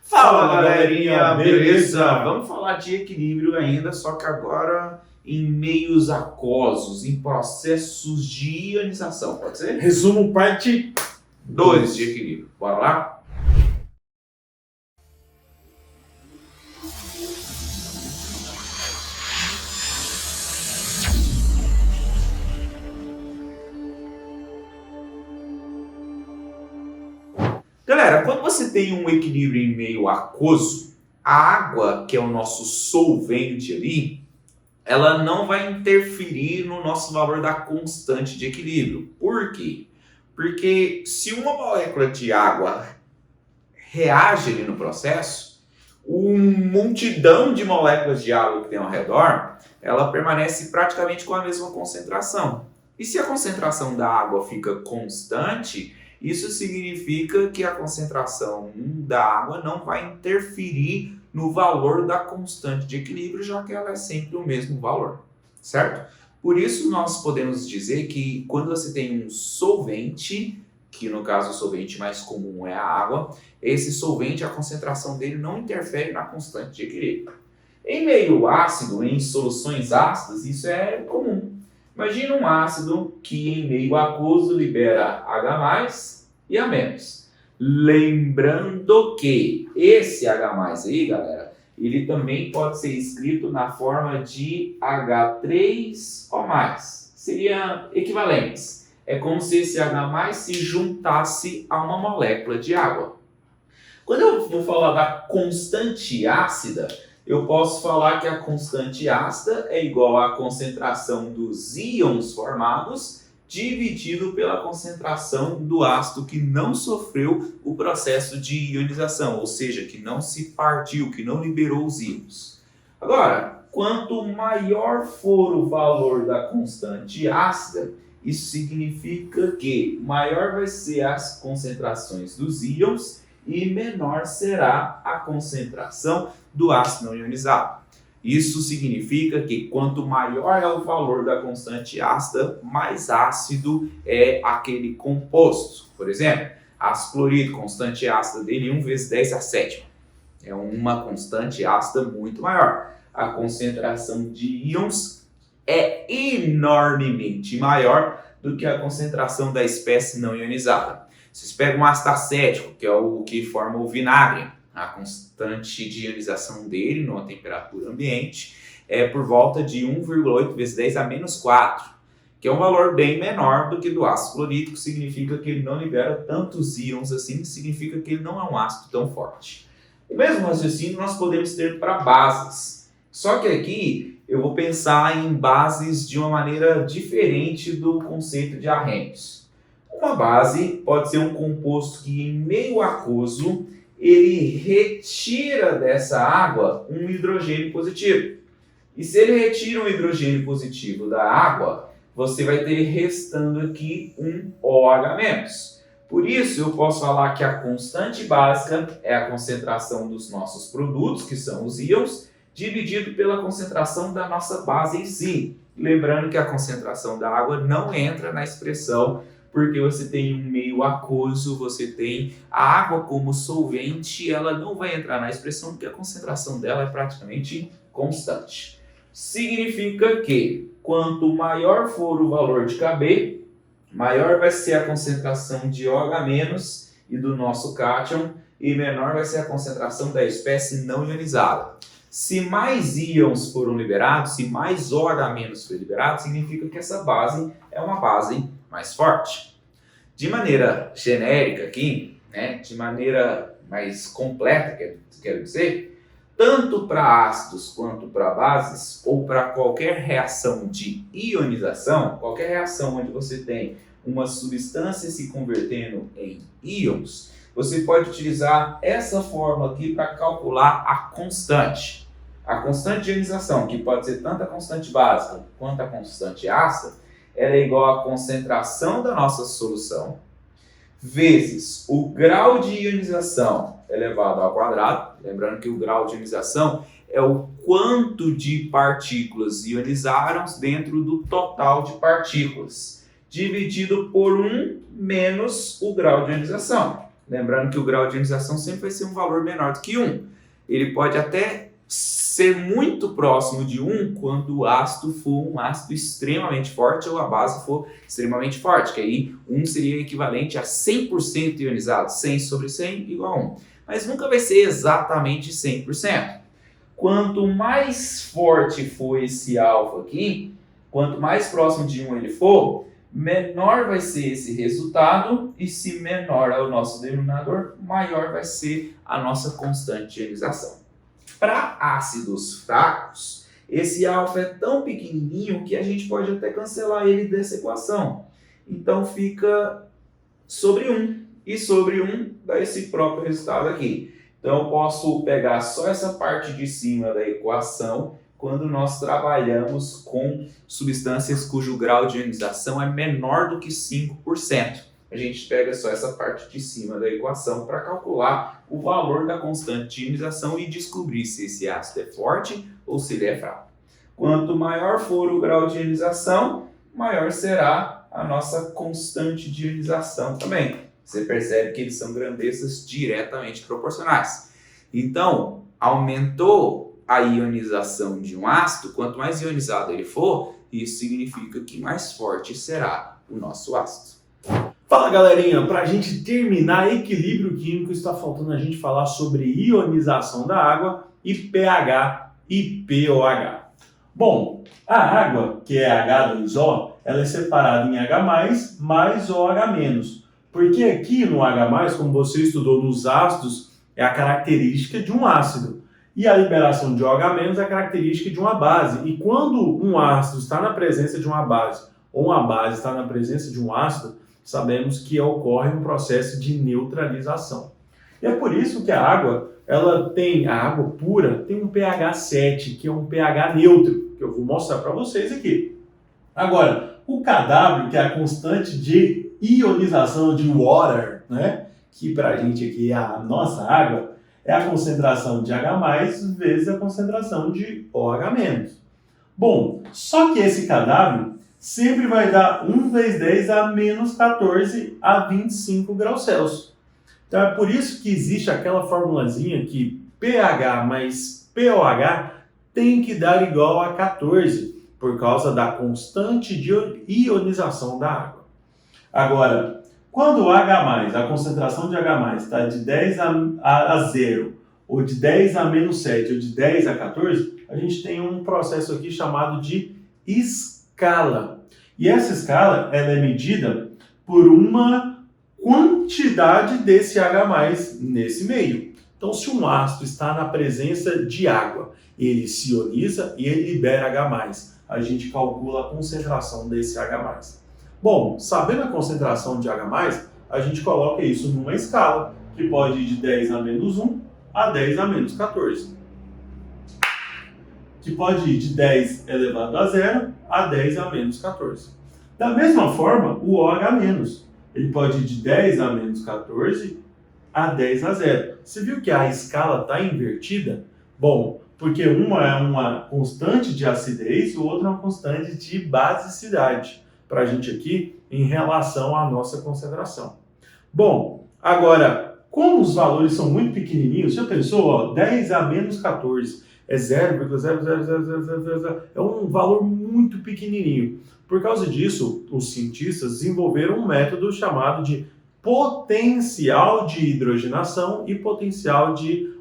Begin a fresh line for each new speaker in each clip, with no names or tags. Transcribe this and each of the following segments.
Fala galerinha, beleza? Vamos falar de equilíbrio ainda, só que agora em meios aquosos, em processos de ionização, pode ser?
Resumo parte
2 de equilíbrio, bora lá? Galera, quando você tem um equilíbrio em meio aquoso, a água, que é o nosso solvente ali, ela não vai interferir no nosso valor da constante de equilíbrio. Por quê? Porque se uma molécula de água reage ali no processo, uma multidão de moléculas de água que tem ao redor, ela permanece praticamente com a mesma concentração. E se a concentração da água fica constante, isso significa que a concentração da água não vai interferir no valor da constante de equilíbrio, já que ela é sempre o mesmo valor, certo? Por isso nós podemos dizer que quando você tem um solvente, que no caso o solvente mais comum é a água, esse solvente, a concentração dele não interfere na constante de equilíbrio. Em meio ácido, em soluções ácidas, isso é comum. Imagina um ácido que em meio aquoso libera H+, e A-. Lembrando que esse H+ aí, galera, ele também pode ser escrito na forma de H3O+. Seria equivalentes. É como se esse H+ se juntasse a uma molécula de água. Quando eu vou falar da constante ácida, eu posso falar que a constante ácida é igual à concentração dos íons formados dividido pela concentração do ácido que não sofreu o processo de ionização, ou seja, que não se partiu, que não liberou os íons. Agora, quanto maior for o valor da constante ácida, isso significa que maior vai ser as concentrações dos íons e menor será a concentração do ácido não ionizado. Isso significa que quanto maior é o valor da constante ácida, mais ácido é aquele composto. Por exemplo, ácido clorídrico, constante ácida dele 1 vezes 10⁷. É uma constante ácida muito maior. A concentração de íons é enormemente maior do que a concentração da espécie não ionizada. Vocês pegam um ácido acético, que é o que forma o vinagre. A constante de ionização dele, numa temperatura ambiente, é por volta de 1,8 vezes 10⁻⁴, que é um valor bem menor do que do ácido clorídrico, significa que ele não libera tantos íons assim, significa que ele não é um ácido tão forte. O mesmo raciocínio nós podemos ter para bases, só que aqui eu vou pensar em bases de uma maneira diferente do conceito de Arrhenius. Uma base pode ser um composto que em meio aquoso ele retira dessa água um hidrogênio positivo. E se ele retira um hidrogênio positivo da água, você vai ter restando aqui um OH-. Por isso, eu posso falar que a constante básica é a concentração dos nossos produtos, que são os íons, dividido pela concentração da nossa base em si. Lembrando que a concentração da água não entra na expressão, porque você tem um meio aquoso, você tem a água como solvente, ela não vai entrar na expressão porque a concentração dela é praticamente constante. Significa que quanto maior for o valor de Kb, maior vai ser a concentração de OH- e do nosso cátion, e menor vai ser a concentração da espécie não ionizada. Se mais íons foram liberados, se mais OH- foi liberado, significa que essa base é uma base mais forte. De maneira genérica aqui, de maneira mais completa, quero dizer, tanto para ácidos quanto para bases, ou para qualquer reação de ionização, qualquer reação onde você tem uma substância se convertendo em íons, você pode utilizar essa fórmula aqui para calcular a constante. A constante de ionização, que pode ser tanto a constante básica quanto a constante ácida, ela é igual à concentração da nossa solução vezes o grau de ionização elevado ao quadrado. Lembrando que o grau de ionização é o quanto de partículas ionizaram dentro do total de partículas, dividido por 1 menos o grau de ionização. Lembrando que o grau de ionização sempre vai ser um valor menor do que 1. Ele pode até ser muito próximo de 1 quando o ácido for um ácido extremamente forte ou a base for extremamente forte, que aí 1 seria equivalente a 100% ionizado, 100 sobre 100 igual a 1. Mas nunca vai ser exatamente 100%. Quanto mais forte for esse alfa aqui, quanto mais próximo de 1 ele for, menor vai ser esse resultado, e se menor é o nosso denominador, maior vai ser a nossa constante de ionização. Para ácidos fracos, esse alfa é tão pequenininho que a gente pode até cancelar ele dessa equação. Então fica sobre 1, e sobre 1 dá esse próprio resultado aqui. Então eu posso pegar só essa parte de cima da equação quando nós trabalhamos com substâncias cujo grau de ionização é menor do que 5%. A gente pega só essa parte de cima da equação para calcular o valor da constante de ionização e descobrir se esse ácido é forte ou se ele é fraco. Quanto maior for o grau de ionização, maior será a nossa constante de ionização também. Você percebe que eles são grandezas diretamente proporcionais. Então, aumentou a ionização de um ácido, quanto mais ionizado ele for, isso significa que mais forte será o nosso ácido.
Fala galerinha, para a gente terminar equilíbrio químico, está faltando a gente falar sobre ionização da água e pH e pOH. Bom, a água, que é H2O, ela é separada em H+, mais OH-, porque aqui no H+, como você estudou nos ácidos, é a característica de um ácido. E a liberação de OH- é a característica de uma base. E quando um ácido está na presença de uma base, ou uma base está na presença de um ácido, sabemos que ocorre um processo de neutralização. E é por isso que a água pura, tem um pH 7, que é um pH neutro, que eu vou mostrar para vocês aqui. Agora, o Kw, que é a constante de ionização de water, né? Que para a gente aqui é a nossa água, é a concentração de H+, vezes a concentração de OH-. Bom, só que esse Kw sempre vai dar 1 vezes 10 a menos 14 a 25 graus Celsius. Então é por isso que existe aquela formulazinha que pH mais pOH tem que dar igual a 14, por causa da constante de ionização da água. Agora, quando o H+, a concentração de H+, está de 10 a 0, ou de 10 a menos 7, ou de 10 a 14, a gente tem um processo aqui chamado de escala. E essa escala ela é medida por uma quantidade desse H+ nesse meio. Então, se um ácido está na presença de água, ele se ioniza e ele libera H+. A gente calcula a concentração desse H+. Bom, sabendo a concentração de H+, a gente coloca isso numa escala, que pode ir de 10 a menos 1 a 10 a menos 14. Que pode ir de 10 elevado a 0 a 10 a menos 14. Da mesma forma, o OH-, ele pode ir de 10 a menos 14 a 10 a 0. Você viu que a escala está invertida? Bom, porque uma é uma constante de acidez e o outro é uma constante de basicidade, para a gente aqui em relação à nossa concentração. Bom, agora, como os valores são muito pequenininhos, já pensou, ó, 10 a menos 14 é 0,00000, é um valor muito pequenininho. Por causa disso, os cientistas desenvolveram um método chamado de potencial de hidrogenação e potencial de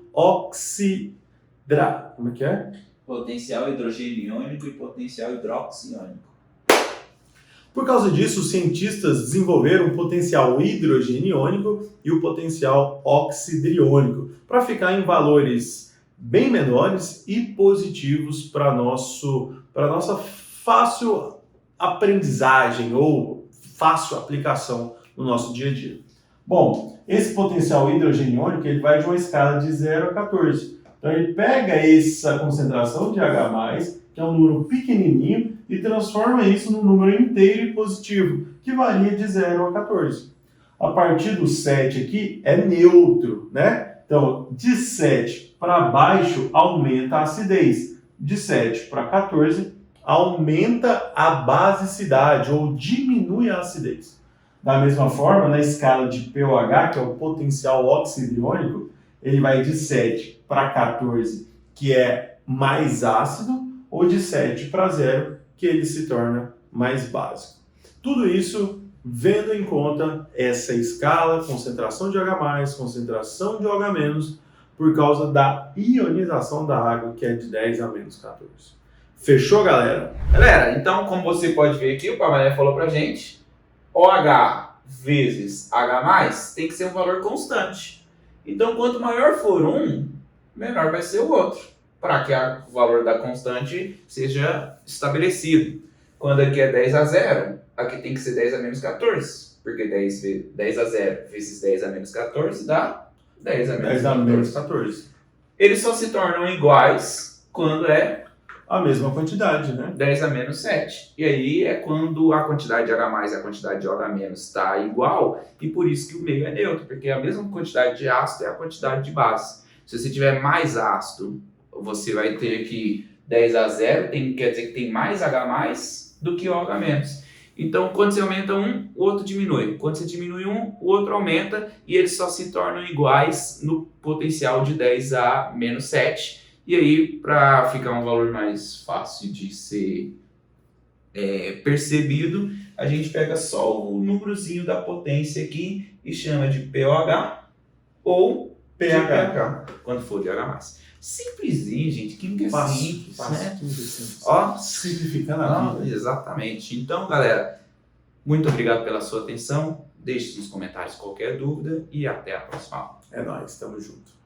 Como é que é?
Potencial hidrogênio iônico e potencial hidroxiônico.
Por causa disso, os cientistas desenvolveram o potencial hidrogênio-iônico e o potencial oxidriônico, para ficar em valores bem menores e positivos para nossa fácil aprendizagem ou fácil aplicação no nosso dia a dia. Bom, esse potencial hidrogênio-iônico ele vai de uma escala de 0 a 14. Então ele pega essa concentração de H+, que é um número pequenininho, e transforma isso num número inteiro e positivo, que varia de 0 a 14. A partir do 7 aqui é neutro, né? Então, de 7 para baixo aumenta a acidez. De 7 para 14 aumenta a basicidade ou diminui a acidez. Da mesma forma, na escala de pOH, que é o potencial óxido iônico, ele vai de 7 para 14, que é mais ácido, ou de 7 para 0, que ele se torna mais básico. Tudo isso vendo em conta essa escala, concentração de H+, concentração de OH-, por causa da ionização da água, que é de 10 a menos 14. Fechou, galera?
Galera, então, como você pode ver aqui, o Pavanelli falou pra gente, OH vezes H+, tem que ser um valor constante. Então, quanto maior for um, menor vai ser o outro, para que o valor da constante seja estabelecido. Quando aqui é 10 a 0, aqui tem que ser 10 a menos 14, porque 10 a 0 vezes 10 a menos 14 dá 10 a menos
10 a menos 14.
Eles só se tornam iguais quando é
A mesma quantidade, né?
10 a menos 7. E aí é quando a quantidade de H+ e a quantidade de OH- está igual, e por isso que o meio é neutro, porque a mesma quantidade de ácido é a quantidade de base. Se você tiver mais ácido, você vai ter aqui 10 a 0, quer dizer que tem mais H+ do que OH-. Então, quando você aumenta um, o outro diminui. Quando você diminui um, o outro aumenta, e eles só se tornam iguais no potencial de 10 a menos 7. E aí, para ficar um valor mais fácil de ser percebido, a gente pega só o númerozinho da potência aqui e chama de pOH ou pH, quando for de H+. Simplesinho, gente. Química é simples, né? Ó,
simplificando a vida.
Exatamente. Então, galera, muito obrigado pela sua atenção. Deixe nos comentários qualquer dúvida e até a próxima aula.
É nóis, tamo junto.